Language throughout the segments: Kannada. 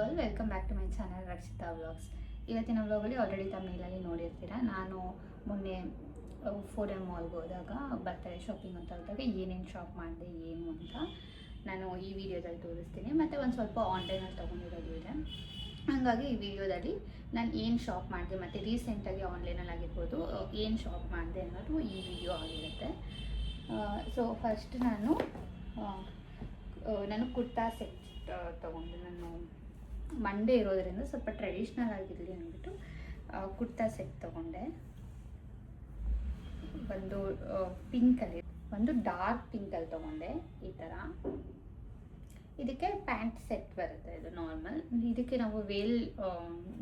All, welcome back to my channel Rakshita vlogs. ಇವತ್ತಿನ ವ್ಲಾಗಲ್ಲಿ ಆಲ್ರೆಡಿ ತಮಿಳಲ್ಲಿ ನೋಡಿರ್ತೀರ. ನಾನು ಮೊನ್ನೆ 4M ಮಾಲ್ಗೆ ಹೋದಾಗ ಬರ್ತಡೇ ಶಾಪಿಂಗ್ ಅಂತ ಹೋದಾಗ ಏನೇನು ಶಾಪ್ ಮಾಡಿದೆ ಏನು ಅಂತ ನಾನು ಈ ವಿಡಿಯೋದಲ್ಲಿ ತೋರಿಸ್ತೀನಿ. ಮತ್ತು ಒಂದು ಸ್ವಲ್ಪ ಆನ್ಲೈನಲ್ಲಿ ತೊಗೊಂಡಿರೋದು ಇದೆ. ಹಾಗಾಗಿ ಈ ವಿಡಿಯೋದಲ್ಲಿ ನಾನು ಏನು ಶಾಪ್ ಮಾಡಿದೆ ಮತ್ತು ರೀಸೆಂಟಾಗಿ ಆನ್ಲೈನಲ್ಲಿ ಆಗಿರ್ಬೋದು ಏನು ಶಾಪ್ ಮಾಡಿದೆ ಅನ್ನೋದು ಈ ವಿಡಿಯೋ ಆಗಿರುತ್ತೆ. ಸೊ ಫಸ್ಟ್ ನಾನು ಕುರ್ತಾ ಸೆಟ್ ತೊಗೊಂಡೆ. ನಾನು ಮಂಡೇ ಇರೋದರಿಂದ ಸ್ವಲ್ಪ ಟ್ರೆಡಿಷ್ನಲ್ ಆಗಿರಲಿ ಅಂದ್ಬಿಟ್ಟು ಕುರ್ತಾ ಸೆಟ್ ತೊಗೊಂಡೆ. ಒಂದು ಪಿಂಕಲ್ಲಿ, ಒಂದು ಡಾರ್ಕ್ ಪಿಂಕಲ್ಲಿ ತೊಗೊಂಡೆ. ಈ ಥರ ಇದಕ್ಕೆ ಪ್ಯಾಂಟ್ ಸೆಟ್ ಬರುತ್ತೆ. ಇದು ನಾರ್ಮಲ್. ಇದಕ್ಕೆ ನಾವು ವೇಲ್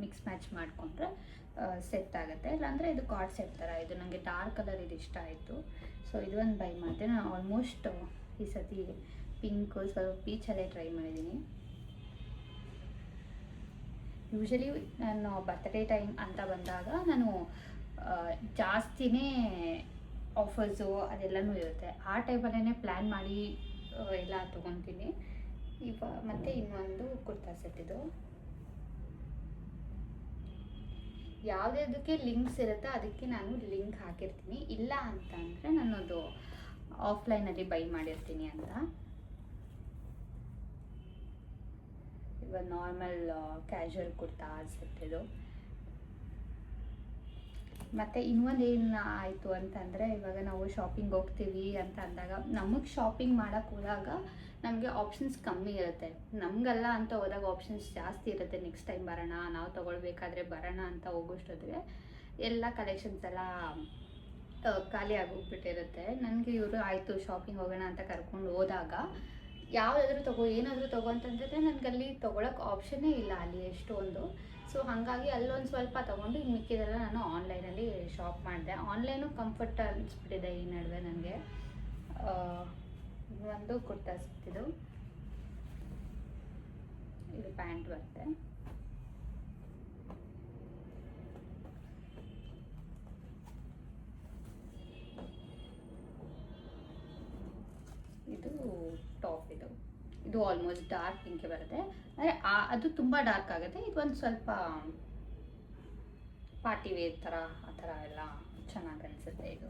ಮಿಕ್ಸ್ ಮ್ಯಾಚ್ ಮಾಡಿಕೊಂಡ್ರೆ ಸೆಟ್ ಆಗುತ್ತೆ. ಇಲ್ಲಾಂದರೆ ಇದು ಕಾರ್ಡ್ ಸೆಟ್ ಥರ. ಇದು ನನಗೆ ಡಾರ್ಕ್ ಕಲರ್ ಇದು ಇಷ್ಟ ಆಯಿತು. ಸೊ ಇದೊಂದು ಬೈ ಮಾಡಿದೆ. ನಾನು ಆಲ್ಮೋಸ್ಟ್ ಈ ಸತಿ ಪಿಂಕು, ಸ್ವಲ್ಪ ಪೀಚಲ್ಲೇ ಟ್ರೈ ಮಾಡಿದ್ದೀನಿ. ಯೂಶಲಿ ನಾನು ಬರ್ತ್ಡೇ ಟೈಮ್ ಅಂತ ಬಂದಾಗ ನಾನು ಜಾಸ್ತಿನೇ ಆಫರ್ಸು ಅದೆಲ್ಲನೂ ಇರುತ್ತೆ. ಆ ಟೈಮಲ್ಲೇ ಪ್ಲ್ಯಾನ್ ಮಾಡಿ ಎಲ್ಲ ತೊಗೊತೀನಿ. ಮತ್ತು ಇನ್ನೊಂದು ಕುರ್ತಾ ಸೆಟ್. ಇದು ಯಾವುದಕ್ಕೆ ಲಿಂಕ್ಸ್ ಇರುತ್ತೆ ಅದಕ್ಕೆ ನಾನು ಲಿಂಕ್ ಹಾಕಿರ್ತೀನಿ. ಇಲ್ಲ ಅಂತ ಅಂದರೆ ನಾನದು ಆಫ್ಲೈನಲ್ಲಿ ಬೈ ಮಾಡಿರ್ತೀನಿ ಅಂತ. ಇವಾಗ ನಾರ್ಮಲ್ ಕ್ಯಾಶುವಲ್ ಕುರ್ತಾ ಸೆಟ್ ಇದು. ಮತ್ತು ಇನ್ನೊಂದು ಏನು ಆಯಿತು ಅಂತಂದರೆ, ಇವಾಗ ನಾವು ಶಾಪಿಂಗ್ ಹೋಗ್ತೀವಿ ಅಂತ ಅಂದಾಗ ನಮಗೆ ಶಾಪಿಂಗ್ ಮಾಡೋಕ್ಕೆ ಹೋದಾಗ ನಮಗೆ ಆಪ್ಷನ್ಸ್ ಕಮ್ಮಿ ಇರುತ್ತೆ. ನಮಗಲ್ಲ ಅಂತ ಹೋದಾಗ ಆಪ್ಷನ್ಸ್ ಜಾಸ್ತಿ ಇರುತ್ತೆ. ನೆಕ್ಸ್ಟ್ ಟೈಮ್ ಬರೋಣ, ನಾವು ತೊಗೊಳ್ಬೇಕಾದ್ರೆ ಬರೋಣ ಅಂತ ಹೋಗೋಷ್ಟೊತ್ತಿಗೆ ಎಲ್ಲ ಕಲೆಕ್ಷನ್ಸ್ ಎಲ್ಲ ಖಾಲಿ ಆಗೋಗ್ಬಿಟ್ಟಿರುತ್ತೆ. ನನಗೆ ಇವರು ಆಯಿತು ಶಾಪಿಂಗ್ ಹೋಗೋಣ ಅಂತ ಕರ್ಕೊಂಡು ಹೋದಾಗ ಯಾವುದಾದ್ರೂ ಏನಾದರೂ ತಗೋ ಅಂತಂದರೆ ನನಗಲ್ಲಿ ತೊಗೊಳಕ್ಕೆ ಆಪ್ಷನ್ನೇ ಇಲ್ಲ ಅಲ್ಲಿ ಎಷ್ಟೊಂದು. ಸೊ ಹಾಗಾಗಿ ಅಲ್ಲೊಂದು ಸ್ವಲ್ಪ ತೊಗೊಂಡು ಇನ್ನು ಮಿಕ್ಕಿದೆಲ್ಲ ನಾನು ಆನ್ಲೈನಲ್ಲಿ ಶಾಪ್ ಮಾಡಿದೆ. ಆನ್ಲೈನು ಕಂಫರ್ಟ್ ಅನಿಸ್ಬಿಟ್ಟಿದೆ ಈ ನಡುವೆ ನನಗೆ. ಒಂದು ಕುರ್ತಾ ಸಿಕ್ತಿದ್ದು, ಇದು ಪ್ಯಾಂಟ್ ಬರುತ್ತೆ. ಇದು ಟಾಪ್. ಇದು ಆಲ್ಮೋಸ್ಟ್ ಡಾರ್ಕ್ ಪಿಂಕೆ ಬರುತ್ತೆ. ಅಂದರೆ ಅದು ತುಂಬ ಡಾರ್ಕ್ ಆಗುತ್ತೆ. ಇದು ಒಂದು ಸ್ವಲ್ಪ ಪಾರ್ಟಿ ವೇರ್ ಥರ ಆ ಥರ ಎಲ್ಲ ಚೆನ್ನಾಗಿ ಅನಿಸುತ್ತೆ ಇದು.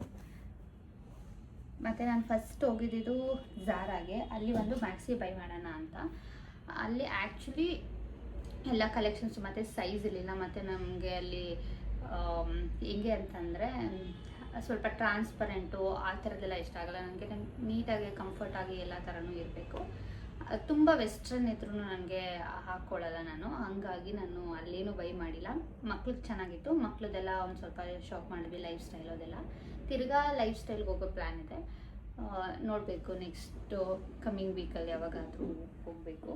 ಮತ್ತು ನಾನು ಫಸ್ಟ್ ಹೋಗಿದ್ದು ಝಾರಾಗೆ. ಅಲ್ಲಿ ಒಂದು ಮ್ಯಾಕ್ಸಿ ಬೈ ಮಾಡೋಣ ಅಂತ. ಅಲ್ಲಿ ಆ್ಯಕ್ಚುಲಿ ಎಲ್ಲ ಕಲೆಕ್ಷನ್ಸ್ ಮತ್ತು ಸೈಜ್ ಇರಲಿಲ್ಲ. ಮತ್ತು ನಮಗೆ ಅಲ್ಲಿ ಹೆಂಗೆ ಅಂತಂದರೆ ಸ್ವಲ್ಪ ಟ್ರಾನ್ಸ್ಪರೆಂಟು ಆ ಥರದ್ದೆಲ್ಲ ಇಷ್ಟ ಆಗಲ್ಲ ನನಗೆ. ನೀಟಾಗಿ ಕಂಫರ್ಟಾಗಿ ಎಲ್ಲ ಥರನೂ ಇರಬೇಕು. ತುಂಬ ವೆಸ್ಟ್ರನ್ ಇದ್ರೂ ನನಗೆ ಹಾಕ್ಕೊಳ್ಳಲ್ಲ ನಾನು. ಹಂಗಾಗಿ ನಾನು ಅಲ್ಲೇನೂ ಬೈ ಮಾಡಿಲ್ಲ. ಮಕ್ಳಿಗೆ ಚೆನ್ನಾಗಿತ್ತು. ಮಕ್ಳದೆಲ್ಲ ಒಂದು ಸ್ವಲ್ಪ ಶಾಪ್ ಮಾಡಿದ್ವಿ, ಲೈಫ್ ಸ್ಟೈಲ್ ಅದೆಲ್ಲ. ತಿರ್ಗಾ ಲೈಫ್ ಸ್ಟೈಲ್ಗೆ ಹೋಗೋ ಪ್ಲ್ಯಾನ್ ಇದೆ. ನೋಡಬೇಕು ನೆಕ್ಸ್ಟು ಕಮ್ಮಿಂಗ್ ವೀಕಲ್ಲಿ ಯಾವಾಗಾದರೂ ಹೋಗಬೇಕು.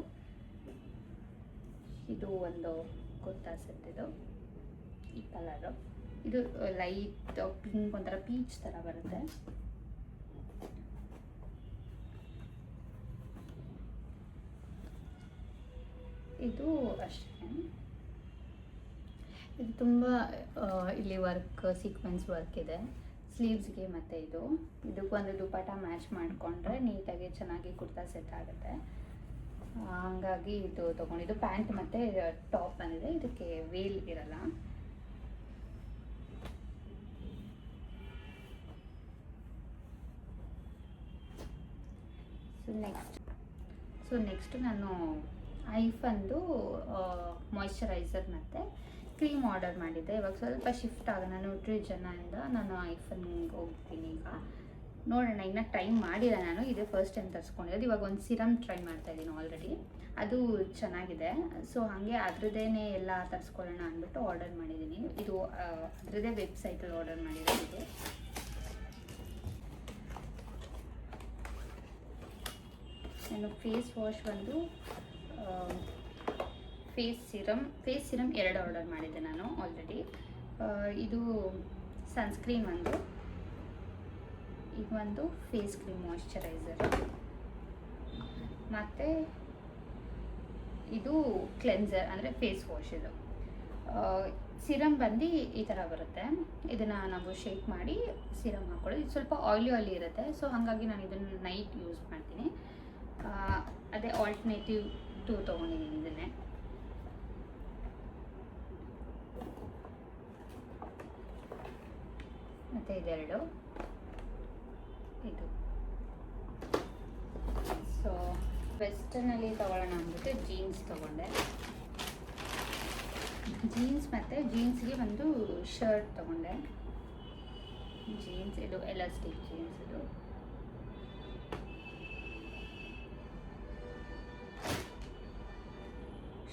ಇದು ಒಂದು ಕುರ್ತಾ ಸೆಟ್. ಇದು ಈ ಕಲರು. ಇದು ಲೈಟ್ ಪಿಂಕ್, ಒಂಥರ ಪೀಚ್ ಥರ ಬರುತ್ತೆ. ಇದು ಅಷ್ಟೇ. ಇದು ತುಂಬ ಇಲ್ಲಿ ವರ್ಕ್, ಸೀಕ್ವೆನ್ಸ್ ವರ್ಕ್ ಇದೆ ಸ್ಲೀವ್ಸ್ಗೆ. ಮತ್ತು ಇದಕ್ಕೆ ಒಂದು ದುಪಟ್ಟ ಮ್ಯಾಚ್ ಮಾಡಿಕೊಂಡ್ರೆ ನೀಟಾಗಿ ಚೆನ್ನಾಗಿ ಕುರ್ತಾ ಸೆಟ್ ಆಗುತ್ತೆ. ಹಂಗಾಗಿ ಇದು ತೊಗೊಂಡಿದ್ದು. ಪ್ಯಾಂಟ್ ಮತ್ತು ಟಾಪ್ ಬಂದಿದೆ. ಇದಕ್ಕೆ ವೇಲ್ ಇರಲ್ಲ. ನೆಕ್ಸ್ಟ್ ನಾನು ಐಫನ್ದು ಮಾಯ್ಶ್ಚರೈಸರ್ ಮತ್ತು ಕ್ರೀಮ್ ಆರ್ಡರ್ ಮಾಡಿದ್ದೆ. ಇವಾಗ ಸ್ವಲ್ಪ ಶಿಫ್ಟ್ ಆಗೋಣ ನ್ಯೂಟ್ರಿಜನಿಂದ ನಾನು ಐಫನ್ಗೆ ಹೋಗ್ತೀನಿ. ಈಗ ನೋಡೋಣ, ಇನ್ನೂ ಟ್ರೈ ಮಾಡಿಲ್ಲ ನಾನು. ಇದೇ ಫಸ್ಟ್ ಟೈಮ್ ತರಿಸ್ಕೊಂಡಿರೋದು. ಇವಾಗ ಒಂದು ಸಿರಮ್ ಟ್ರೈ ಮಾಡ್ತಾಯಿದ್ದೀನಿ ಆಲ್ರೆಡಿ. ಅದು ಚೆನ್ನಾಗಿದೆ. ಸೊ ಹಾಗೆ ಅದ್ರದ್ದೇ ಎಲ್ಲ ತರಿಸ್ಕೊಳ್ಳೋಣ ಅಂದ್ಬಿಟ್ಟು ಆರ್ಡರ್ ಮಾಡಿದ್ದೀನಿ. ಇದು ಅದರದ್ದೇ ವೆಬ್ಸೈಟಲ್ಲಿ ಆರ್ಡರ್ ಮಾಡಿರೋದು. ನಾನು ಫೇಸ್ ವಾಶ್ ಬಂದು ಫೇಸ್ ಸಿರಮ್ 2 ಆರ್ಡರ್ ಮಾಡಿದ್ದೆ ನಾನು ಆಲ್ರೆಡಿ. ಇದು ಸನ್ಸ್ಕ್ರೀನ್ ಒಂದು, ಇದೊಂದು ಫೇಸ್ ಕ್ರೀಮ್ ಮಾಯ್ಶ್ಚರೈಸರ್, ಮತ್ತು ಇದು ಕ್ಲೆನ್ಸರ್ ಅಂದರೆ ಫೇಸ್ ವಾಶ್. ಇದು ಸಿರಮ್ ಬಂದು ಈ ಥರ ಬರುತ್ತೆ. ಇದನ್ನು ನಾವು ಶೇಕ್ ಮಾಡಿ ಸಿರಮ್ ಹಾಕ್ಕೊಳ್ಳೋದು. ಇದು ಸ್ವಲ್ಪ ಆಯಿಲಿ ಇರುತ್ತೆ. ಸೊ ಹಾಗಾಗಿ ನಾನು ಇದನ್ನು ನೈಟ್ ಯೂಸ್ ಮಾಡ್ತೀನಿ. ಅದೇ ಆಲ್ಟರ್ನೇಟಿವ್ 2 ತೊಗೊಂಡಿದ್ದೀನಿ ಇದನ್ನೇ. ಮತ್ತು ಇದೆರಡು ಇದು. ಸೊ ವೆಸ್ಟರ್ನಲ್ಲಿ ತೊಗೊಳ್ಳೋಣ ಅಂದ್ಬಿಟ್ಟು ಜೀನ್ಸ್ ತೊಗೊಂಡೆ. ಜೀನ್ಸ್ ಮತ್ತು ಜೀನ್ಸ್ಗೆ ಒಂದು ಶರ್ಟ್ ತೊಗೊಂಡೆ. ಜೀನ್ಸ್ ಇದು ಎಲಾಸ್ಟಿಕ್ ಜೀನ್ಸ್ ಇದು.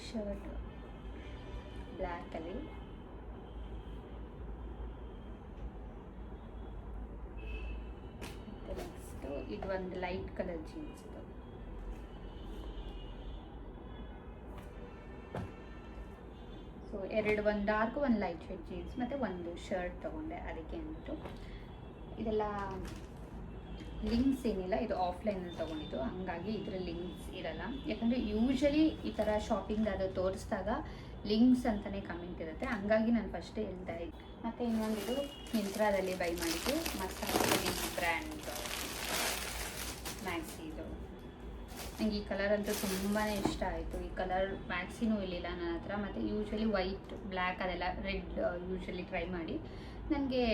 ಶರ್ಟ್ ಬ್ಲ್ಯಾಕಲ್ಲಿ. ಮತ್ತು ನೆಕ್ಸ್ಟು ಇದು ಒಂದು ಲೈಟ್ ಕಲರ್ ಜೀನ್ಸ್ ಇದು. ಸೊ ಒಂದು ಡಾರ್ಕ್ ಒಂದು ಲೈಟ್ ಶೇಡ್ ಜೀನ್ಸ್ ಮತ್ತು ಒಂದು ಶರ್ಟ್ ತೊಗೊಂಡೆ. ಅದಕ್ಕೆ ಅಂದ್ಬಿಟ್ಟು ಇದೆಲ್ಲ ಲಿಂಕ್ಸ್ ಏನಿಲ್ಲ, ಇದು ಆಫ್ಲೈನಲ್ಲಿ ತೊಗೊಂಡಿದ್ದು, ಹಂಗಾಗಿ ಇದರ ಲಿಂಕ್ಸ್ ಇರಲ್ಲ. ಯಾಕಂದರೆ ಯೂಶಲಿ ಈ ಥರ ಶಾಪಿಂಗ್ ಅದು ತೋರಿಸಿದಾಗ ಲಿಂಕ್ಸ್ ಅಂತಲೇ ಕಮೆಂಟ್ ಇರುತ್ತೆ, ಹಂಗಾಗಿ ನಾನು ಫಸ್ಟೇ ಹೇಳ್ತಾ ಇದ್ದೆ. ಮತ್ತು ಇನ್ನೊಂದಿದು ಮಿಂತ್ರಾದಲ್ಲಿ ಬೈ ಮಾಡಿದ್ದು ಮಸಾಲೆ ಬ್ರ್ಯಾಂಡ್ ಮ್ಯಾಕ್ಸಿದು. ನನಗೆ ಈ ಕಲರ್ ಅಂತೂ ತುಂಬಾ ಇಷ್ಟ ಆಯಿತು. ಈ ಕಲರ್ ಮ್ಯಾಕ್ಸಿನೂ ಇರಲಿಲ್ಲ ನನ್ನ ಹತ್ರ, ಮತ್ತು ಯೂಶ್ವಲಿ ವೈಟ್ ಬ್ಲ್ಯಾಕ್ ಅದೆಲ್ಲ ರೆಡ್ ಯೂಶ್ವಲಿ ಟ್ರೈ ಮಾಡಿ ನನಗೆ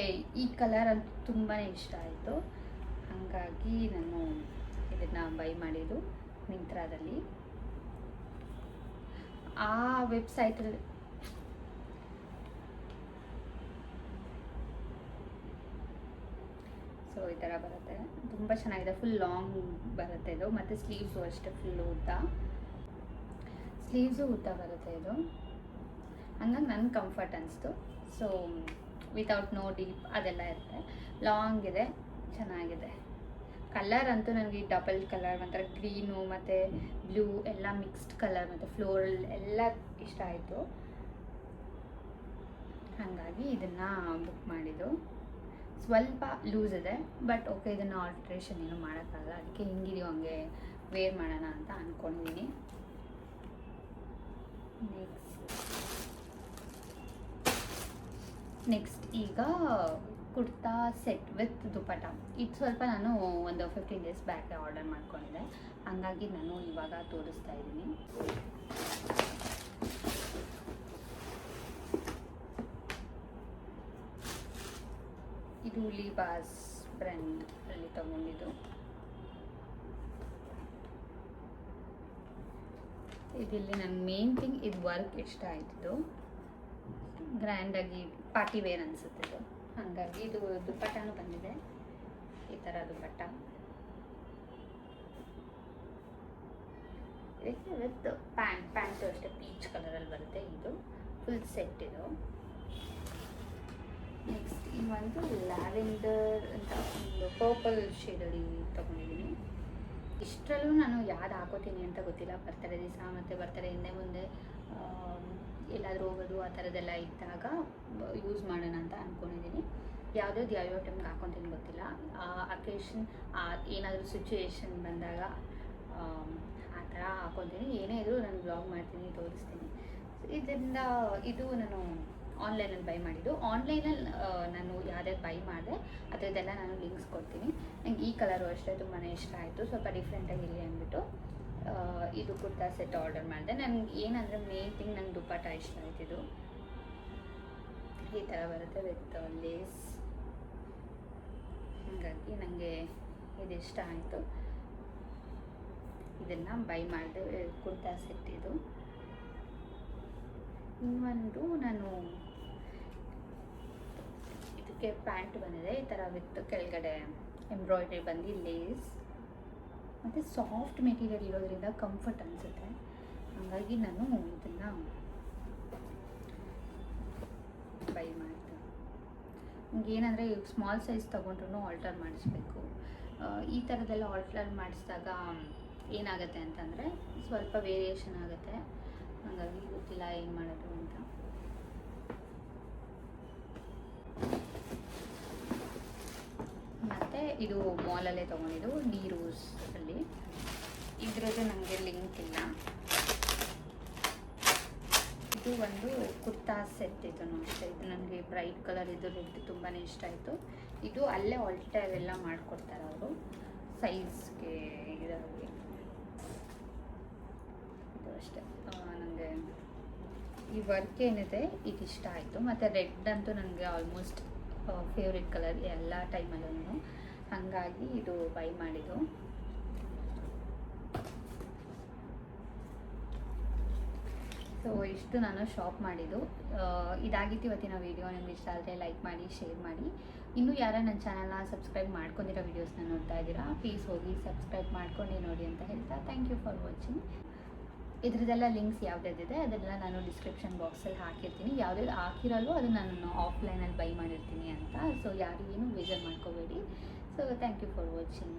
ಈ ಕಲರ್ ಅಂತೂ ತುಂಬಾ ಇಷ್ಟ ಆಯಿತು. ಹಾಗಾಗಿ ನಾನು ಇದನ್ನು ಬೈ ಮಾಡಿದ್ದು ಮಿಂತ್ರಾದಲ್ಲಿ. ಆ ವೆಬ್ಸೈಟಲ್ಲಿ ಸೊ ಈ ಥರ ಬರುತ್ತೆ, ತುಂಬ ಚೆನ್ನಾಗಿದೆ. ಫುಲ್ ಲಾಂಗ್ ಬರುತ್ತೆ ಇದು, ಮತ್ತು ಸ್ಲೀವ್ಸು ಅಷ್ಟೇ ಫುಲ್ ಉದ್ದ, ಸ್ಲೀವ್ಸು ಉದ್ದ ಬರುತ್ತೆ ಇದು. ಹಂಗಾಗಿ ನನಗೆ ಕಂಫರ್ಟ್ ಅನಿಸ್ತು. ಸೊ ವಿತೌಟ್ ನೋ ಡೀಪ್ ಅದೆಲ್ಲ ಇರುತ್ತೆ, ಲಾಂಗ್ ಇದೆ, ಚೆನ್ನಾಗಿದೆ. ಕಲರ್ ಅಂತೂ ನನಗೆ ಡಬಲ್ ಕಲರ್ ಒಂಥರ ಗ್ರೀನು ಮತ್ತು ಬ್ಲೂ ಎಲ್ಲ ಮಿಕ್ಸ್ಡ್ ಕಲರ್ ಮತ್ತು ಫ್ಲೋರಲ್ ಎಲ್ಲ ಇಷ್ಟ ಆಯಿತು. ಹಾಗಾಗಿ ಇದನ್ನು ಬುಕ್ ಮಾಡಿದ್ದು. ಸ್ವಲ್ಪ ಲೂಸ್ ಇದೆ, ಬಟ್ ಓಕೆ, ಇದನ್ನು ಆಲ್ಟ್ರೇಷನ್ ಏನು ಮಾಡೋಕ್ಕಾಗಲ್ಲ, ಅದಕ್ಕೆ ಹಿಂಗಿದೆಯೋ ಹಂಗೆ ವೇರ್ ಮಾಡೋಣ ಅಂತ ಅಂದ್ಕೊಂಡಿದ್ದೀನಿ. ನೆಕ್ಸ್ಟ್ ಈಗ ಕುರ್ತಾ ಸೆಟ್ ವಿತ್ ದುಪಟ್ಟ. ಇದು ಸ್ವಲ್ಪ ನಾನು ಒಂದು 15 ಡೇಸ್ ಬ್ಯಾಕ್ ಆರ್ಡರ್ ಮಾಡ್ಕೊಂಡಿದ್ದೆ, ಹಾಗಾಗಿ ನಾನು ಇವಾಗ ತೋರಿಸ್ತಾ ಇದ್ದೀನಿ. ಇದು ಲಿಬಾಸ್ ಬ್ರ್ಯಾಂಡ್ ಅಲ್ಲಿ ತಗೊಂಡಿದ್ದು. ಇದಿಲ್ಲಿ ನನ್ನ ಮೇನ್ ಥಿಂಗ್ ಇದು ವರ್ಕ್ ಇಷ್ಟ ಆಯ್ತಿದ್ದು, ಗ್ರ್ಯಾಂಡಾಗಿ ಪಾರ್ಟಿ ವೇರ್ ಅನಿಸುತ್ತೆ ಇದು. ಹಾಗಾಗಿ ಇದು ದುಪ್ಪಟ್ಟನೂ ಬಂದಿದೆ, ಈ ಥರ ದುಪ್ಪಟ್ಟ ಇದಕ್ಕೆ ವಿತ್ ಪ್ಯಾಂಟು ಅಷ್ಟೇ ಪೀಚ್ ಕಲರಲ್ಲಿ ಬರುತ್ತೆ. ಇದು ಫುಲ್ ಸೆಟ್ ಇದು. ನೆಕ್ಸ್ಟ್ ಇನ್ನೊಂದು ಲ್ಯಾವೆಂಡರ್ ಅಂತ ಒಂದು ಪರ್ಪಲ್ ಶೇಡಲ್ಲಿ ತೊಗೊಂಡಿದ್ದೀನಿ. ಇಷ್ಟರಲ್ಲೂ ನಾನು ಯಾವ್ದು ಹಾಕೋತೀನಿ ಅಂತ ಗೊತ್ತಿಲ್ಲ. ಬರ್ತಡೇ ದಿವಸ ಮತ್ತು ಬರ್ತಡೇ ಹಿಂದೆ ಮುಂದೆ ಎಲ್ಲಾದರೂ ಹೋಗೋದು ಆ ಥರದ್ದೆಲ್ಲ ಇದ್ದಾಗ ಯೂಸ್ ಮಾಡೋಣ ಅಂತ ಅಂದ್ಕೊಂಡಿದ್ದೀನಿ. ಯಾವ್ಯಾವ ಟೈಮ್ಗೆ ಹಾಕೊತೀನಿ ಗೊತ್ತಿಲ್ಲ. ಅಕೇಶನ್ ಏನಾದರೂ ಸಿಚುವೇಶನ್ ಬಂದಾಗ ಆ ಥರ ಹಾಕೊತೀನಿ. ಏನೇ ಇದ್ರೂ ನಾನು ಬ್ಲಾಗ್ ಮಾಡ್ತೀನಿ, ತೋರಿಸ್ತೀನಿ. ಇದರಿಂದ ಇದು ನಾನು ಆನ್ಲೈನಲ್ಲಿ ಬೈ ಮಾಡಿದ್ದು. ಆನ್ಲೈನಲ್ಲಿ ನಾನು ಯಾವ್ದಾದ್ರು ಬೈ ಮಾಡಿದೆ ಅದರದ್ದೆಲ್ಲ ನಾನು ಲಿಂಕ್ಸ್ ಕೊಡ್ತೀನಿ. ನಂಗೆ ಈ ಕಲರು ಅಷ್ಟೇ ತುಂಬಾ ಇಷ್ಟ ಆಯಿತು, ಸ್ವಲ್ಪ ಡಿಫ್ರೆಂಟಾಗಿರಲಿ ಅಂದ್ಬಿಟ್ಟು ಇದು ಕುರ್ತಾ ಸೆಟ್ ಆರ್ಡರ್ ಮಾಡಿದೆ. ನನಗೆ ಏನಂದರೆ ಮೇನ್ ಥಿಂಗ್ ನಂಗೆ ದುಪ್ಪಟ್ಟ ಇಷ್ಟ ಆಯ್ತಿದ್ದು. ಈ ಥರ ಬರುತ್ತೆ ವಿತ್ ಲೇಸ್, ಹಾಗಾಗಿ ನನಗೆ ಇದು ಇಷ್ಟ ಆಯಿತು. ಇದನ್ನು ಬೈ ಮಾಡಿದೆ, ಕುರ್ತಾ ಸೆಟ್ ಇದು. ಇನ್ನೊಂದು ನಾನು ಇದಕ್ಕೆ ಪ್ಯಾಂಟ್ ಬಂದಿದೆ, ಈ ಥರ ವಿತ್ ಕೆಳಗಡೆ ಎಂಬ್ರಾಯ್ಡ್ರಿ ಬಂದು ಲೇಸ್ ಮತ್ತು ಸಾಫ್ಟ್ ಮೆಟೀರಿಯಲ್ ಇರೋದ್ರಿಂದ ಕಂಫರ್ಟ್ ಅನಿಸುತ್ತೆ. ಹಾಗಾಗಿ ನಾನು ಇದನ್ನು ಬೈ ಮಾಡಿದೆ. ನಿಮ್ಗೆ ಏನಂದರೆ ಈಗ ಸ್ಮಾಲ್ ಸೈಜ್ ತೊಗೊಂಡ್ರೂ ಆಲ್ಟರ್ ಮಾಡಿಸ್ಬೇಕು. ಈ ಥರದ್ದೆಲ್ಲ ಆಲ್ಟರ್ ಮಾಡಿಸಿದಾಗ ಏನಾಗುತ್ತೆ ಅಂತಂದರೆ ಸ್ವಲ್ಪ ವೇರಿಯೇಷನ್ ಆಗುತ್ತೆ. ಹಾಗಾಗಿ ಗೊತ್ತಿಲ್ಲ ಏನು ಮಾಡೋದು ಅಂತ. ಮತ್ತು ಇದು ಮಾಲಲ್ಲೇ ತೊಗೊಂಡಿದ್ದು, ಡಿ ರೋಸ್ ಅಲ್ಲಿ. ಇದ್ರದ್ದು ನನಗೆ ಲಿಂಕ್ ಇಲ್ಲ. ಇದು ಒಂದು ಕುರ್ತಾ ಸೆಟ್, ಇದನ್ನು ಅಷ್ಟೇ. ಇದು ನನಗೆ ಬ್ರೈಟ್ ಕಲರ್ ಇದು ರೆಡ್ ತುಂಬಾ ಇಷ್ಟ ಆಯಿತು. ಇದು ಅಲ್ಲೇ ಆಲ್ಟರ್ ಎಲ್ಲ ಮಾಡಿಕೊಡ್ತಾರೆ ಅವರು ಸೈಜ್ಗೆ ಇದಾಗಿ. ಇದು ಅಷ್ಟೇ. ನನಗೆ ಈ ವರ್ಕ್ ಏನಿದೆ ಇದು ಇಷ್ಟ ಆಯಿತು. ಮತ್ತು ರೆಡ್ ಅಂತೂ ನನಗೆ ಆಲ್ಮೋಸ್ಟ್ ಫೇವ್ರೆಟ್ ಕಲರ್ ಎಲ್ಲ ಟೈಮಲ್ಲೂ. ಹಾಗಾಗಿ ಇದು ಬೈ ಮಾಡಿದ್ದು. ಸೊ ಇಷ್ಟು ನಾನು ಶಾಪ್ ಮಾಡಿದ್ದು. ಇದಾಗಿತ್ತು ಇವತ್ತಿನ ವೀಡಿಯೋ. ನಿಮ್ಗೆ ಇಷ್ಟ ಆದರೆ ಲೈಕ್ ಮಾಡಿ, ಶೇರ್ ಮಾಡಿ. ಇನ್ನೂ ಯಾರ ನನ್ನ ಚಾನಲ್ನ ಸಬ್ಸ್ಕ್ರೈಬ್ ಮಾಡ್ಕೊಂಡಿರೋ ವೀಡಿಯೋಸ್ನ ನೋಡ್ತಾ ಇದ್ದೀರಾ, ಪ್ಲೀಸ್ ಹೋಗಿ ಸಬ್ಸ್ಕ್ರೈಬ್ ಮಾಡ್ಕೊಂಡು ನೋಡಿ ಅಂತ ಹೇಳ್ತಾ ಥ್ಯಾಂಕ್ ಯು ಫಾರ್ ವಾಚಿಂಗ್. ಇದ್ರದ್ದೆಲ್ಲ ಲಿಂಕ್ಸ್ ಯಾವುದಿದೆ ಅದೆಲ್ಲ ನಾನು ಡಿಸ್ಕ್ರಿಪ್ಷನ್ ಬಾಕ್ಸಲ್ಲಿ ಹಾಕಿರ್ತೀನಿ. ಯಾವುದ್ಯಾವ್ದು ಹಾಕಿರಲ್ವೋ ಅದು ನಾನು ಆಫ್ಲೈನಲ್ಲಿ ಬೈ ಮಾಡಿರ್ತೀನಿ ಅಂತ. ಸೊ ಯಾರಿಗೇನು ಬೇಜಾರು ಮಾಡ್ಕೋಬೇಡಿ. So thank you for watching.